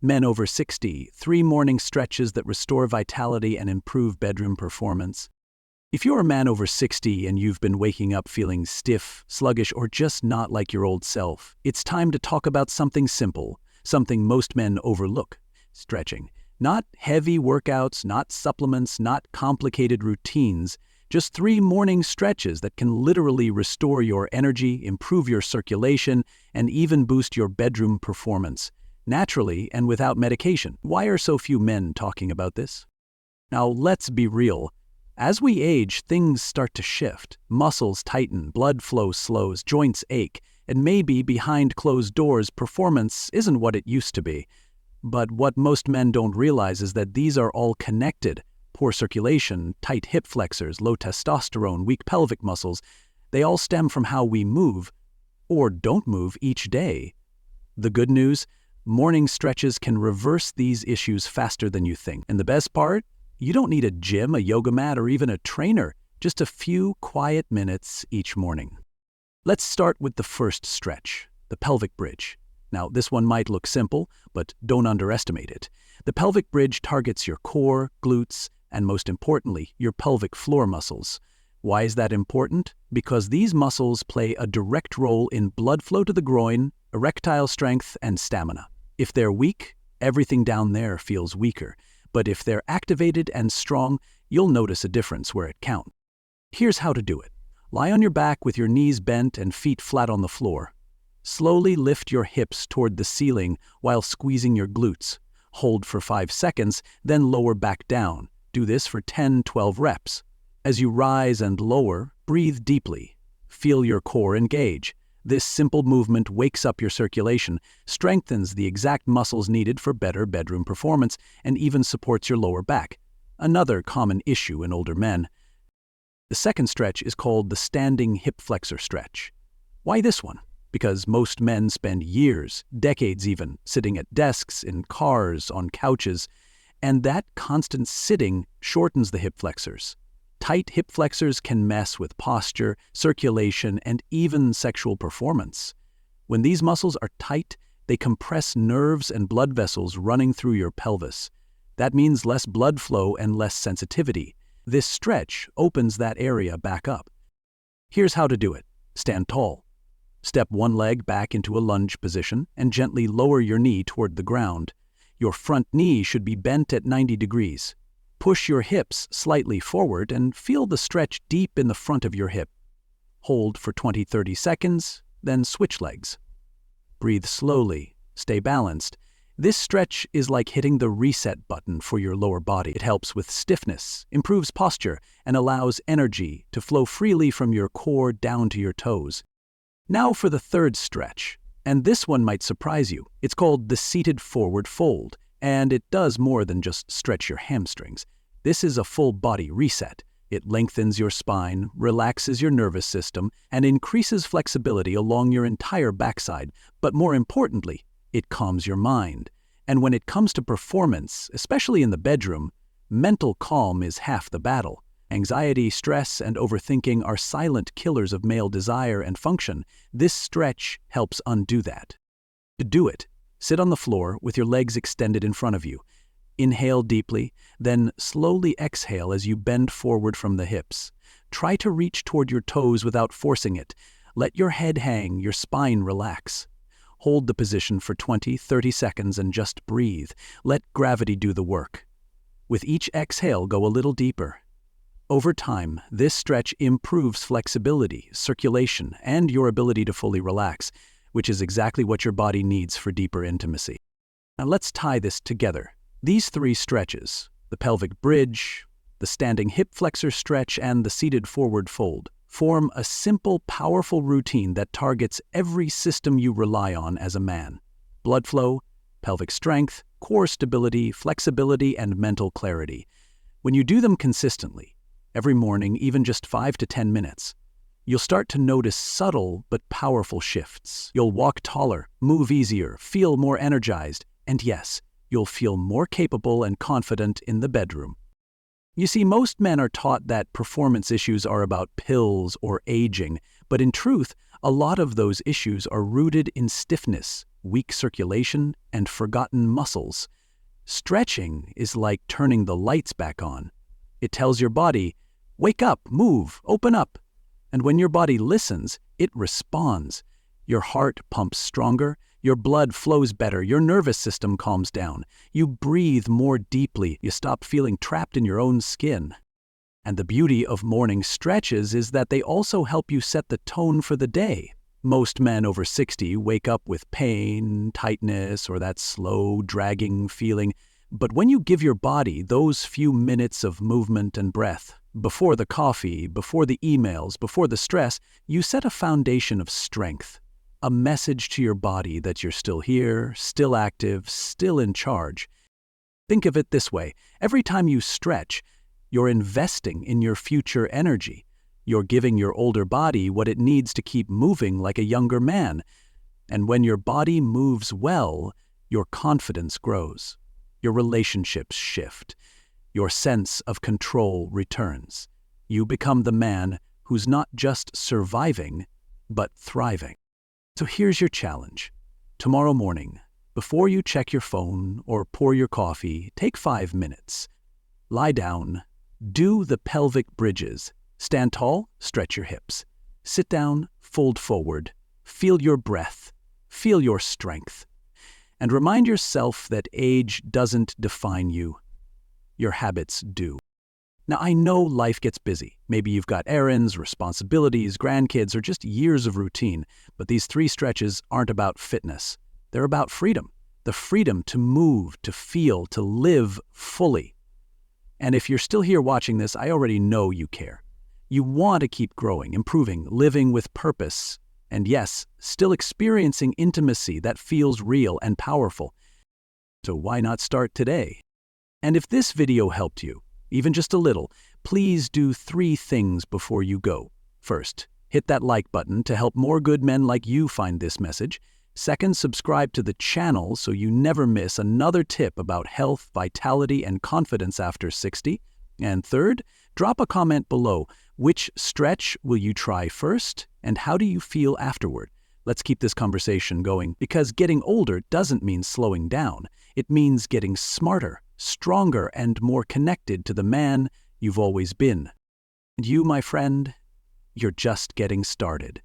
Men over 60, 3 morning stretches that restore vitality and improve bedroom performance. If you're a man over 60 and you've been waking up feeling stiff, sluggish, or just not like your old self, it's time to talk about something simple, something most men overlook: stretching. Not heavy workouts, not supplements, not complicated routines, just 3 morning stretches that can literally restore your energy, improve your circulation, and even boost your bedroom performance, naturally and without medication. Why are so few men talking about this? Now, let's be real. As we age, things start to shift. Muscles tighten, blood flow slows, joints ache, and maybe behind closed doors, performance isn't what it used to be. But what most men don't realize is that these are all connected. Poor circulation, tight hip flexors, low testosterone, weak pelvic muscles, they all stem from how we move, or don't move, each day. The good news? Morning stretches can reverse these issues faster than you think. And the best part? You don't need a gym, a yoga mat, or even a trainer. Just a few quiet minutes each morning. Let's start with the first stretch, the pelvic bridge. Now, this one might look simple, but don't underestimate it. The pelvic bridge targets your core, glutes, and most importantly, your pelvic floor muscles. Why is that important? Because these muscles play a direct role in blood flow to the groin, erectile strength, and stamina. If they're weak, everything down there feels weaker. But if they're activated and strong, you'll notice a difference where it counts. Here's how to do it. Lie on your back with your knees bent and feet flat on the floor. Slowly lift your hips toward the ceiling while squeezing your glutes. Hold for 5 seconds, then lower back down. Do this for 10-12 reps. As you rise and lower, breathe deeply. Feel your core engage. This simple movement wakes up your circulation, strengthens the exact muscles needed for better bedroom performance, and even supports your lower back, another common issue in older men. The second stretch is called the Standing Hip Flexor stretch. Why this one? Because most men spend years, decades even, sitting at desks, in cars, on couches, and that constant sitting shortens the hip flexors. Tight hip flexors can mess with posture, circulation, and even sexual performance. When these muscles are tight, they compress nerves and blood vessels running through your pelvis. That means less blood flow and less sensitivity. This stretch opens that area back up. Here's how to do it. Stand tall. Step one leg back into a lunge position and gently lower your knee toward the ground. Your front knee should be bent at 90 degrees. Push your hips slightly forward and feel the stretch deep in the front of your hip. Hold for 20-30 seconds, then switch legs. Breathe slowly, stay balanced. This stretch is like hitting the reset button for your lower body. It helps with stiffness, improves posture, and allows energy to flow freely from your core down to your toes. Now for the third stretch, and this one might surprise you. It's called the seated forward fold, and it does more than just stretch your hamstrings. This is a full body reset. It lengthens your spine, relaxes your nervous system, and increases flexibility along your entire backside. But more importantly, it calms your mind. And when it comes to performance, especially in the bedroom, mental calm is half the battle. Anxiety, stress, and overthinking are silent killers of male desire and function. This stretch helps undo that. To do it, sit on the floor with your legs extended in front of you. Inhale deeply, then slowly exhale as you bend forward from the hips. Try to reach toward your toes without forcing it. Let your head hang, your spine relax. Hold the position for 20-30 seconds and just breathe. Let gravity do the work. With each exhale, go a little deeper. Over time, this stretch improves flexibility, circulation, and your ability to fully relax, which is exactly what your body needs for deeper intimacy. Now let's tie this together. These 3 stretches, the pelvic bridge, the standing hip flexor stretch, and the seated forward fold, form a simple, powerful routine that targets every system you rely on as a man: blood flow, pelvic strength, core stability, flexibility, and mental clarity. When you do them consistently, every morning, even just 5 to 10 minutes, you'll start to notice subtle but powerful shifts. You'll walk taller, move easier, feel more energized, and yes, you'll feel more capable and confident in the bedroom. You see, most men are taught that performance issues are about pills or aging, but in truth, A lot of those issues are rooted in stiffness, weak circulation, and forgotten muscles. Stretching is like turning the lights back on. It tells your body, wake up, move, open up. And when your body listens, it responds. Your heart pumps stronger, your blood flows better, your nervous system calms down. You breathe more deeply, you stop feeling trapped in your own skin. And the beauty of morning stretches is that they also help you set the tone for the day. Most men over 60 wake up with pain, tightness, or that slow, dragging feeling. But when you give your body those few minutes of movement and breath, before the coffee, before the emails, before the stress, you set a foundation of strength. A message to your body that you're still here, still active, still in charge. Think of it this way: every time you stretch, you're investing in your future energy. You're giving your older body what it needs to keep moving like a younger man. And when your body moves well, your confidence grows. Your relationships shift. Your sense of control returns. You become the man who's not just surviving, but thriving. So here's your challenge. Tomorrow morning, before you check your phone or pour your coffee, take 5 minutes. Lie down. Do the pelvic bridges. Stand tall, stretch your hips. Sit down, fold forward. Feel your breath. Feel your strength. And remind yourself that age doesn't define you. Your habits do. Now, I know life gets busy. Maybe you've got errands, responsibilities, grandkids, or just years of routine. But these 3 stretches aren't about fitness. They're about freedom. The freedom to move, to feel, to live fully. And if you're still here watching this, I already know you care. You want to keep growing, improving, living with purpose. And yes, still experiencing intimacy that feels real and powerful. So why not start today? And if this video helped you, even just a little, please do 3 things before you go. First, hit that like button to help more good men like you find this message. Second, subscribe to the channel so you never miss another tip about health, vitality, and confidence after 60. And third, drop a comment below. Which stretch will you try first, and how do you feel afterward? Let's keep this conversation going, because getting older doesn't mean slowing down. It means getting smarter, stronger, and more connected to the man you've always been. And you, my friend, you're just getting started.